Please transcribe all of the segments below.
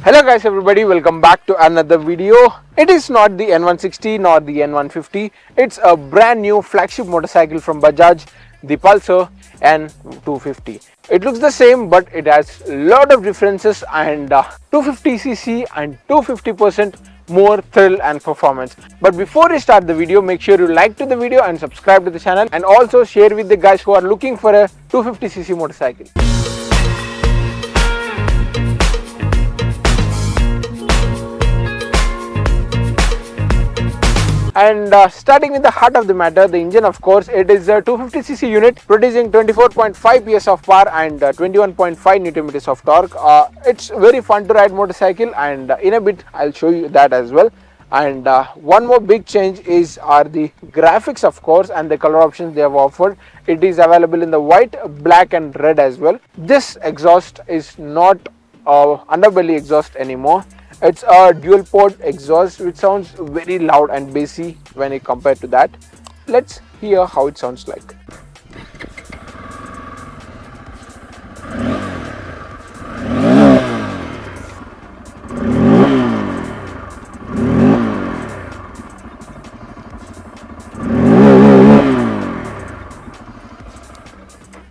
Hello guys everybody, welcome back to another video. It is not the N160 nor the N150. It's a brand new flagship motorcycle from Bajaj, the Pulsar N250. It looks the same but it has a lot of differences and 250cc and 250% more thrill and performance. But before we start the video, make sure you like to the video and subscribe to the channel, and also share with the guys who are looking for a 250cc motorcycle. And starting with the heart of the matter, the engine, of course, it is a 250cc unit producing 24.5 PS of power and 21.5 Newton meters of torque. It's very fun to ride motorcycle, and in a bit I'll show you that as well. And one more big change are the graphics, of course, and the color options they have offered. It is available in the white, black and red as well. This exhaust is not underbelly exhaust anymore. It's a dual port exhaust which sounds very loud and bassy when you compare to that. Let's hear how it sounds like.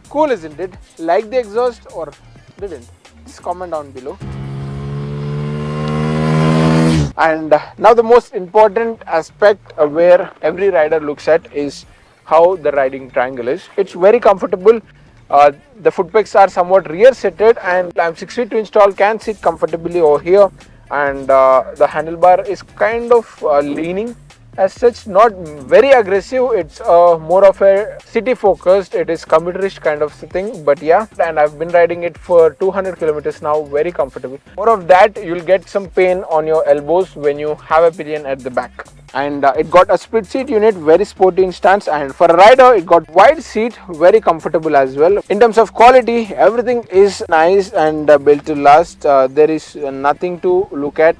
Cool, isn't it? Like the exhaust or didn't? Just comment down below. And now the most important aspect where every rider looks at is how the riding triangle is. It's very comfortable. The foot pegs are somewhat rear seated, and I'm 6 feet to install, can sit comfortably over here. And the handlebar is kind of leaning as such, not very aggressive. It's more of a city focused, it is commuterish kind of thing, but yeah. And I've been riding it for 200 kilometers now, very comfortable. More of that, you'll get some pain on your elbows when you have a pillion at the back. And it got a split seat unit, very sporty in stance, and for a rider it got wide seat, very comfortable as well. In terms of quality, everything is nice and built to last. There is nothing to look at.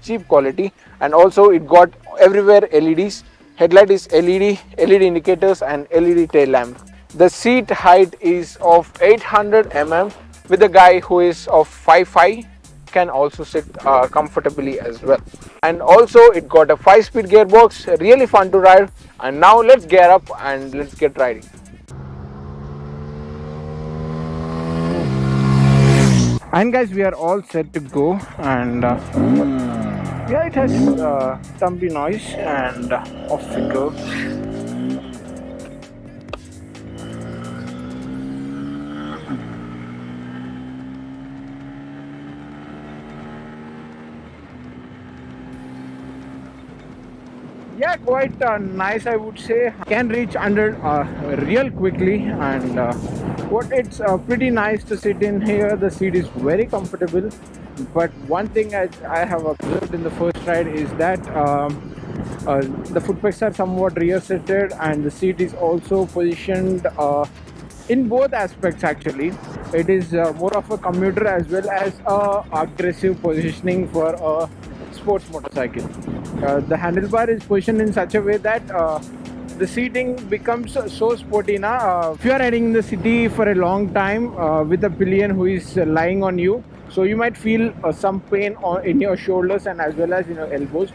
Cheap quality. And also it got everywhere LEDs. Headlight is LED indicators and LED tail lamp. The seat height is of 800 mm, with a guy who is of 5'5" can also sit comfortably as well. And also it got a 5-speed gearbox, really fun to ride. And now let's gear up and let's get riding. And guys, we are all set to go. And yeah, it has thumpy noise and off we go. Yeah, quite nice, I would say. Can reach 100 real quickly, and it's pretty nice to sit in here. The seat is very comfortable. But one thing I have observed in the first ride is that the foot pegs are somewhat rear seated, and the seat is also positioned in both aspects actually. It is more of a commuter as well as aggressive positioning for a sports motorcycle. The handlebar is positioned in such a way that the seating becomes so sporty now. If you are riding in the city for a long time with a pillion who is lying on you, so you might feel some pain in your shoulders and as well as in your elbows.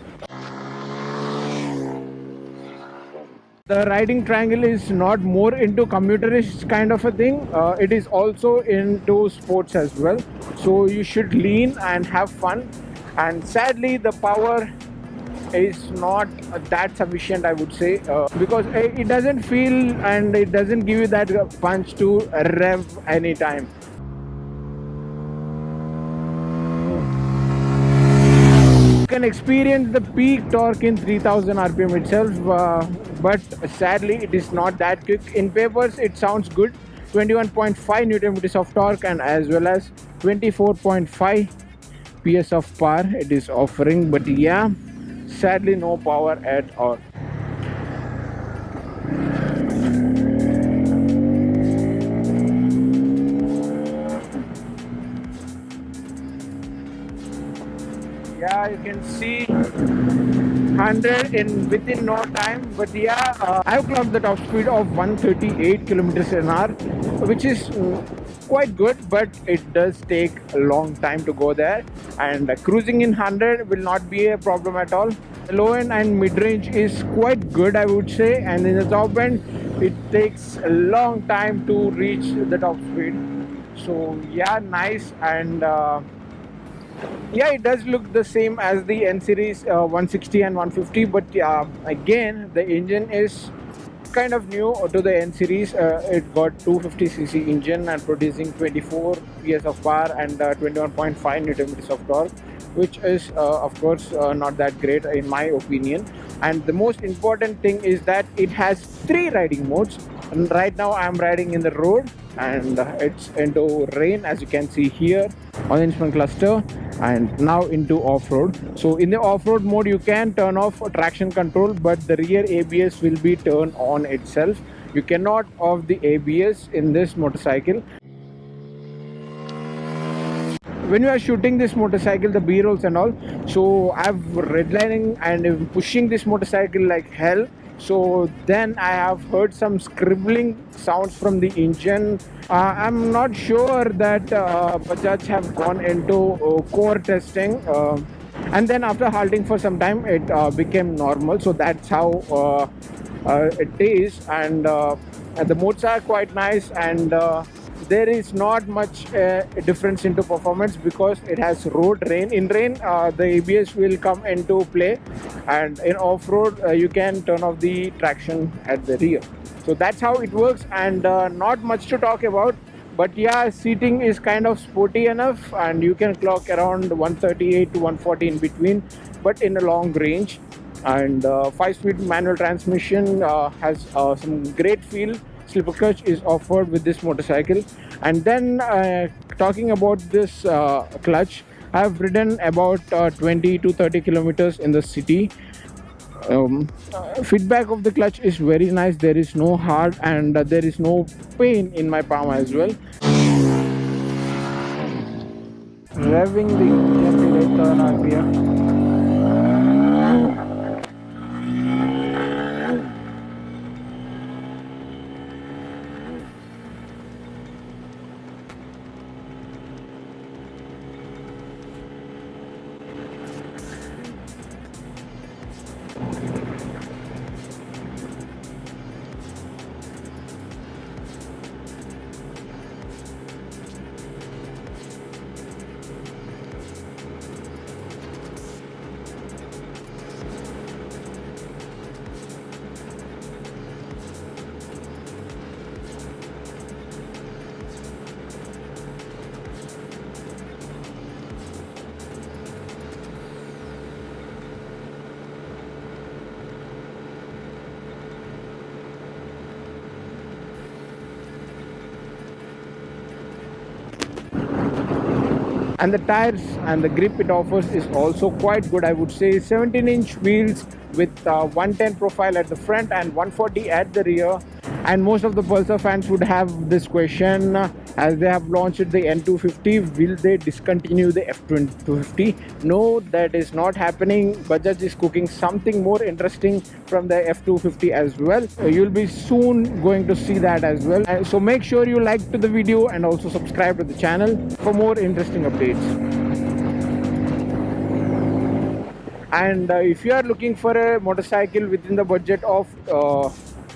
The riding triangle is not more into commuterish kind of a thing. It is also into sports as well. So you should lean and have fun. And sadly, the power is not that sufficient, I would say, because it doesn't feel and it doesn't give you that punch to rev anytime. You can experience the peak torque in 3000 RPM itself, but sadly it is not that quick. In papers it sounds good, 21.5 Newton meters of torque and as well as 24.5 PS of power it is offering, but yeah, sadly no power at all. Yeah, you can see 100 in within no time. But yeah, I've clocked the top speed of 138 kilometers an hour, which is quite good, but it does take a long time to go there. And cruising in 100 will not be a problem at all. The low end and mid range is quite good, I would say, and in the top end, it takes a long time to reach the top speed. So yeah, nice. And yeah, it does look the same as the N series 160 and 150, but again, the engine is kind of new to the N series. It got 250cc engine and producing 24 PS of power and 21.5 Newton meters of torque, which is of course not that great in my opinion. And the most important thing is that it has 3 riding modes. And right now I'm riding in the road, and it's into rain, as you can see here on the instrument cluster, and now into off-road. So in the off-road mode you can turn off traction control, but the rear ABS will be turned on itself. You cannot off the ABS in this motorcycle. When you are shooting this motorcycle, the B-rolls and all, so I've redlining and pushing this motorcycle like hell. So then I have heard some scribbling sounds from the engine. I'm not sure that Bajaj have gone into core testing, and then after halting for some time it became normal. So that's how it is. And the modes are quite nice, and there is not much difference into performance because it has road rain. In rain, the ABS will come into play, and in off-road you can turn off the traction at the rear. So that's how it works, and not much to talk about. But yeah, seating is kind of sporty enough, and you can clock around 138 to 140 in between, but in a long range. And 5-speed manual transmission has some great feel. Slipper clutch is offered with this motorcycle. And then talking about this clutch, I've ridden about 20 to 30 kilometers in the city. Feedback of the clutch is very nice. There is no hard, and there is no pain in my palm as well. Revving the engine later on here. And the tires and the grip it offers is also quite good, I would say. 17-inch wheels with 110 profile at the front and 140 at the rear. And most of the Pulsar fans would have this question, as they have launched the N250, will they discontinue the F250? No, that is not happening. Bajaj is cooking something more interesting from the F250 as well. You'll be soon going to see that as well. So make sure you like to the video and also subscribe to the channel for more interesting updates. And if you are looking for a motorcycle within the budget of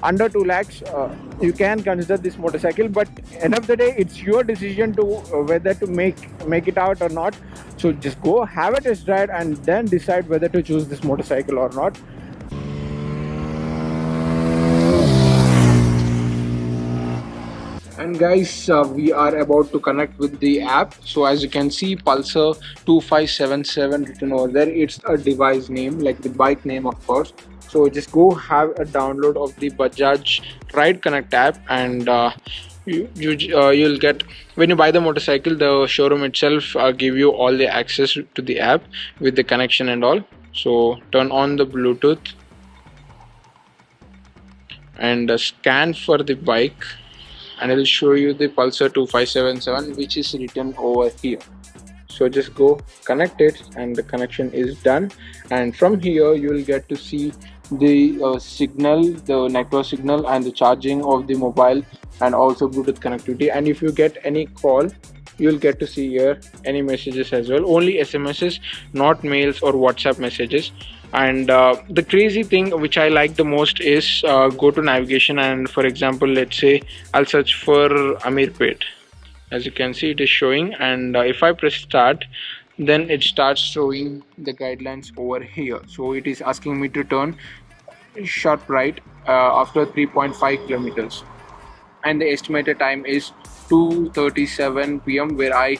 under 2 lakhs, you can consider this motorcycle. But end of the day, it's your decision to whether to make it out or not. So just go have a test ride and then decide whether to choose this motorcycle or not. And guys, we are about to connect with the app. So as you can see, Pulsar 2577 written over there. It's a device name, like the bike name, of course. So just go have a download of the Bajaj Ride Connect app, and you'll get, when you buy the motorcycle, the showroom itself give you all the access to the app with the connection and all. So turn on the Bluetooth and scan for the bike, and it will show you the Pulsar 2577 which is written over here. So just go connect it, and the connection is done. And from here you will get to see the signal, the network signal, and the charging of the mobile, and also Bluetooth connectivity. And if you get any call, you'll get to see here any messages as well. Only SMSs, not mails or WhatsApp messages. And the crazy thing which I like the most is go to navigation, and for example, let's say I'll search for Amirpet. As you can see, it is showing, and if I press start, then it starts showing the guidelines over here. So it is asking me to turn sharp right after 3.5 kilometers, and the estimated time is 2:37 p.m. where I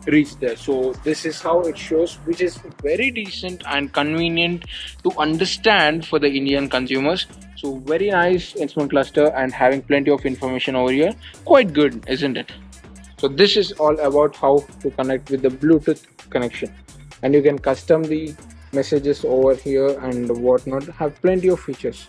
reached there. So this is how it shows, which is very decent and convenient to understand for the Indian consumers. So very nice instrument cluster and having plenty of information over here. Quite good, isn't it? So this is all about how to connect with the Bluetooth connection, and you can custom the messages over here and whatnot. Have plenty of features.